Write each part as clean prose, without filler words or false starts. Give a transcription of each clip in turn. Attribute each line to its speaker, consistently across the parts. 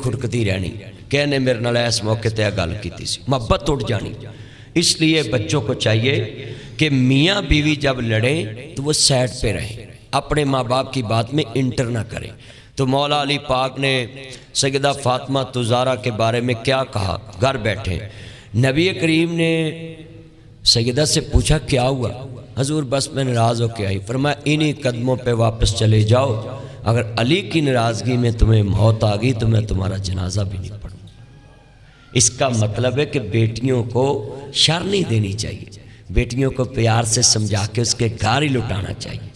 Speaker 1: کھڑکتی رہنی کہ انہیں میرے نال اس موقع تے گل کیتی سی، محبت اٹھ جانی۔ اس لیے بچوں کو چاہیے کہ میاں بیوی جب لڑیں تو وہ سائڈ پہ رہیں، اپنے ماں باپ کی بات میں انٹر نہ کریں۔ تو مولا علی پاک نے سیدہ فاطمہ زہرا کے بارے میں کیا کہا؟ گھر بیٹھے نبی کریم نے سیدہ سے پوچھا کیا ہوا؟ حضور بس میں ناراض ہو کے آئی۔ فرمایا انہی قدموں پہ واپس چلے جاؤ، اگر علی کی ناراضگی میں تمہیں موت آ گئی تو میں تمہارا جنازہ بھی نہیں پڑھوں۔ اس کا مطلب ہے کہ بیٹیوں کو شر نہیں دینی چاہیے، بیٹیوں کو پیار سے سمجھا کے اس کے گھر ہی لٹانا چاہیے۔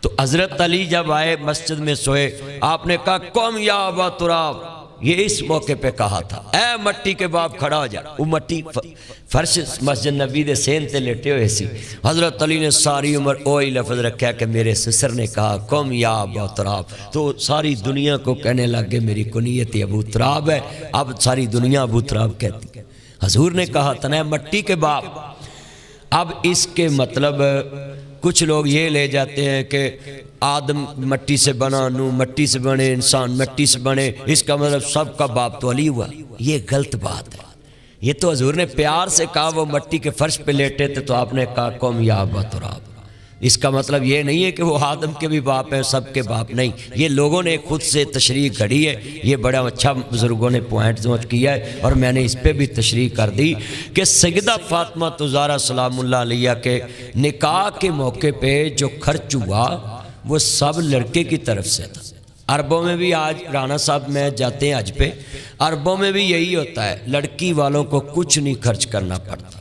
Speaker 1: تو حضرت علی جب آئے مسجد میں سوئے، آپ نے کہا قم یا ابا تراب، یہ اس موقع پہ کہا تھا اے مٹی کے باپ کھڑا ہو جا۔ وہ مٹی فرش مسجد نبی دے سین تے لیٹے ہوئے سی، حضرت علی نے ساری عمر وہی لفظ رکھا کہ میرے سسر نے کہا قم یا ابا تراب، تو ساری دنیا کو کہنے لگے میری کنیت ابو تراب ہے، اب ساری دنیا ابو تراب کہتی ہے۔ حضور نے کہا تنہ مٹی کے باپ۔ اب اس کے مطلب کچھ لوگ یہ لے جاتے ہیں کہ آدم مٹی سے بنا، نو مٹی سے بنے، انسان مٹی سے بنے، اس کا مطلب سب کا باپ تو علی ہوا۔ یہ غلط بات ہے۔ یہ تو حضور نے پیار سے کہا، وہ مٹی کے فرش پہ لیٹے تھے تو آپ نے کہا قوم یا ابا تراب۔ اس کا مطلب یہ نہیں ہے کہ وہ آدم کے بھی باپ ہیں، سب کے باپ نہیں۔ یہ لوگوں نے خود سے تشریح کری ہے، یہ بڑا اچھا بزرگوں نے پوائنٹ نوٹ کیا ہے، اور میں نے اس پہ بھی تشریح کر دی کہ سیدہ فاطمہ زہرا سلام اللہ علیہ کے نکاح کے موقع پہ جو خرچ ہوا وہ سب لڑکے کی طرف سے تھا۔ عربوں میں بھی آج رانا صاحب میں جاتے ہیں حج پہ، عربوں میں بھی یہی ہوتا ہے، لڑکی والوں کو کچھ نہیں خرچ کرنا پڑتا،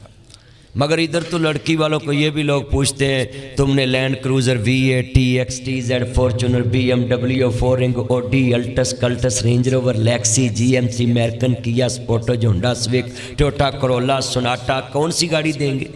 Speaker 1: مگر ادھر تو لڑکی والوں کو یہ بھی لوگ پوچھتے ہیں تم نے land cruiser V8 TX TZ Fortuner BMW four ring Audi Altis Cultus Range Rover Lexus GMC American Kia Sportage Honda سوک ٹوٹا کرولا سوناٹا کون سی گاڑی دیں گے؟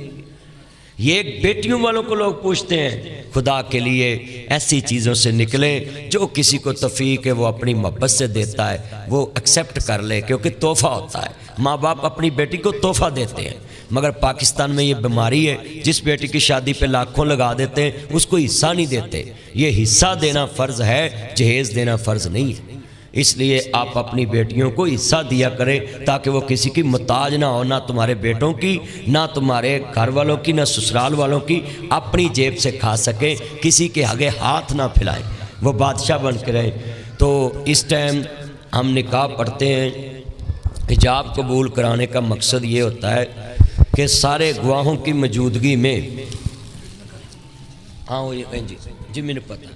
Speaker 1: یہ بیٹیوں والوں کو لوگ پوچھتے ہیں۔ خدا کے لیے ایسی چیزوں سے نکلیں، جو کسی کو توفیق ہے وہ اپنی محبت سے دیتا ہے وہ ایکسیپٹ کر لے، کیونکہ تحفہ ہوتا ہے۔ ماں باپ اپنی بیٹی کو تحفہ دیتے ہیں، مگر پاکستان میں یہ بیماری ہے، جس بیٹی کی شادی پہ لاکھوں لگا دیتے ہیں اس کو حصہ نہیں دیتے۔ یہ حصہ دینا فرض ہے، جہیز دینا فرض نہیں ہے۔ اس لیے آپ اپنی بیٹیوں کو حصہ دیا کریں تاکہ وہ کسی کی محتاج نہ ہو، نہ تمہارے بیٹوں کی، نہ تمہارے گھر والوں کی، نہ سسرال والوں کی، اپنی جیب سے کھا سکیں، کسی کے آگے ہاتھ نہ پھیلائیں، وہ بادشاہ بن کے رہیں۔ تو اس ٹائم ہم نکاح پڑھتے ہیں، حجاب قبول کرانے کا مقصد یہ ہوتا ہے کہ سارے گواہوں کی موجودگی میں، ہاں جی میں نے پتہ،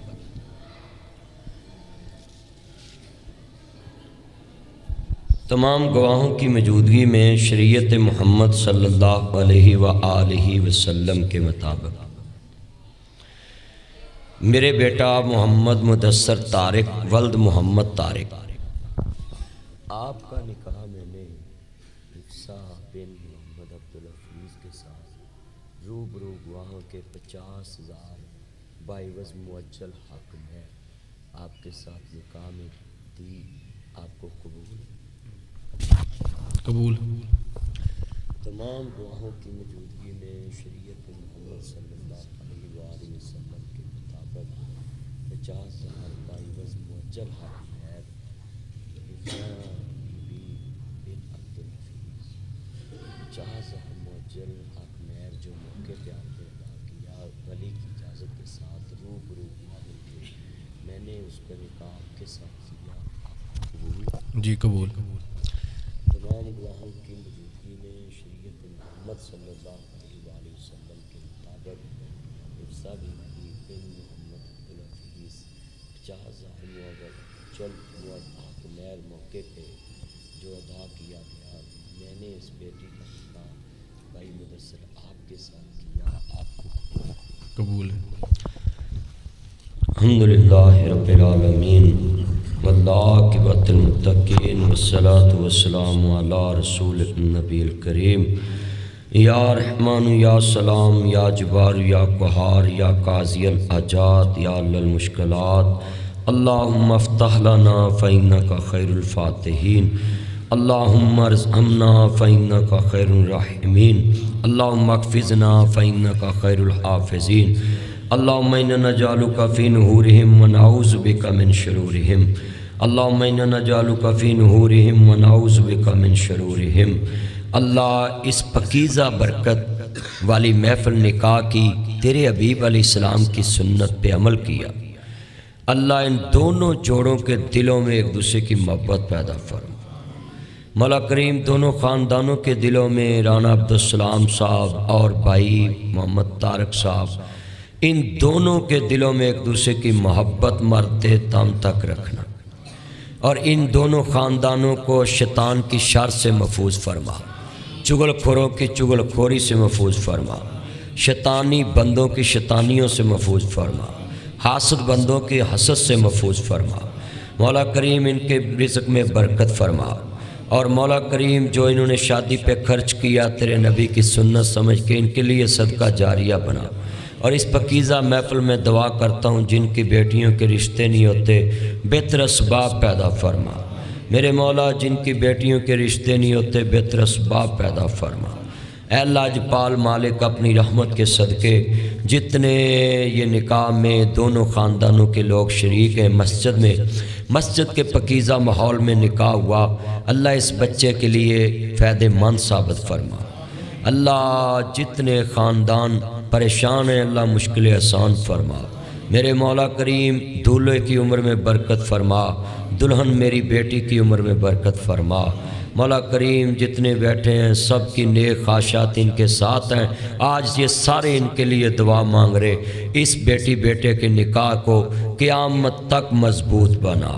Speaker 1: تمام گواہوں کی موجودگی میں شریعت محمد صلی اللہ علیہ وآلہ وسلم کے مطابق میرے بیٹا محمد مدثر طارق ولد محمد طارق، آپ کا نکاح میں نے حفصہ بن محمد عبدالحفیظ کے ساتھ روبرو گواہوں کے 50,000 باعوض معجل حق میں آپ کے ساتھ نکاح میں دی، آپ کو قبول؟
Speaker 2: قبول۔
Speaker 1: تمام گواہوں کی موجودگی میں شریعت محمد صلی اللہ علیہ وآلہ وسلم کے مطابق 50,000 باعوض معجل حق مہر بن عبدالحفیظ، 50,000 معجل حق مہر جو موقع پہ آپ نے ادا کیا ولی کی اجازت کے ساتھ روبرو گواہوں کے، میں نے اس کا نکاح آپ کے ساتھ کیا، قبول؟
Speaker 2: جی قبول۔
Speaker 1: تمام گواہوں کی موجودگی میں شریعت محمد صلی اللہ علیہ وآلہ وسلم کے مطابق حفصہ بن محمد عبدالحفیظ 50,000 معجل حق مہر موقع پہ جو ادا کیا گیا، میں نے اس بیٹی کا نکاح بھائی مدثر آپ کے ساتھ کیا، آپ کو
Speaker 2: قبول ہے۔
Speaker 1: الحمدللہ رب العالمین والعاقبۃ للمتقین والصلاۃ والسلام علی رسول النبی الکریم۔ یا رحمان یا سلام یا جبار یا قہار یا قاضی الحاجات یا حل المشکلات، اللہم افتح لنا فإنک خیر الفاتحین، اللہم ارحمنا فإنک خیر الراحمین، اللہم احفظنا فإنک خیر الحافظین، اللہم انا نجعلک فی نحورہم ونعوذ بک من شرورہم، اللہم انا نجعلک فی نحورہم ونعوذ بک من شرورہم۔ اللہ اس پاکیزہ برکت والی محفل نکاح کی تیرے حبیب علیہ السلام کی سنت پہ عمل کیا، اللہ ان دونوں جوڑوں کے دلوں میں ایک دوسرے کی محبت پیدا فرما۔ مولا کریم دونوں خاندانوں کے دلوں میں رانا عبدالسلام صاحب اور بھائی محمد طارق صاحب، ان دونوں کے دلوں میں ایک دوسرے کی محبت مرتے دم تک رکھنا، اور ان دونوں خاندانوں کو شیطان کی شر سے محفوظ فرما، چغل خوروں کی چغل خوری سے محفوظ فرما، شیطانی بندوں کی شیطانیوں سے محفوظ فرما، حاسد بندوں کی حسد سے محفوظ فرما۔ مولا کریم ان کے رزق میں برکت فرما، اور مولا کریم جو انہوں نے شادی پہ خرچ کیا تیرے نبی کی سنت سمجھ کے ان کے لیے صدقہ جاریہ بنا۔ اور اس پاکیزہ محفل میں دعا کرتا ہوں جن کی بیٹیوں کے رشتے نہیں ہوتے بہتر اسباب پیدا فرما، میرے مولا جن کی بیٹیوں کے رشتے نہیں ہوتے بہتر اسباب پیدا فرما۔ اے اللہ اجپال مالک اپنی رحمت کے صدقے جتنے یہ نکاح میں دونوں خاندانوں کے لوگ شریک ہیں، مسجد کے پاکیزہ ماحول میں نکاح ہوا، اللہ اس بچے کے لیے فائدہ مند ثابت فرما۔ اللہ جتنے خاندان پریشان ہیں اللہ مشکل آسان فرما، میرے مولا کریم دولہے کی عمر میں برکت فرما، دلہن میری بیٹی کی عمر میں برکت فرما۔ مولا کریم جتنے بیٹھے ہیں سب کی نیک خواہشات ان کے ساتھ ہیں، آج یہ سارے ان کے لیے دعا مانگ رہے، اس بیٹی بیٹے کے نکاح کو قیامت تک مضبوط بنا،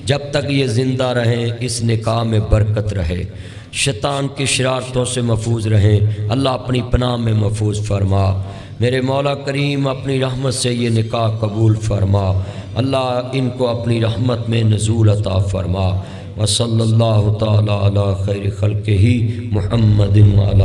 Speaker 1: جب تک یہ زندہ رہیں اس نکاح میں برکت رہے، شیطان کی شرارتوں سے محفوظ رہیں، اللہ اپنی پناہ میں محفوظ فرما۔ میرے مولا کریم اپنی رحمت سے یہ نکاح قبول فرما، اللہ ان کو اپنی رحمت میں نزول عطا فرما۔ وصلی اللہ تعالی علی خیر خلقہ محمد وعلی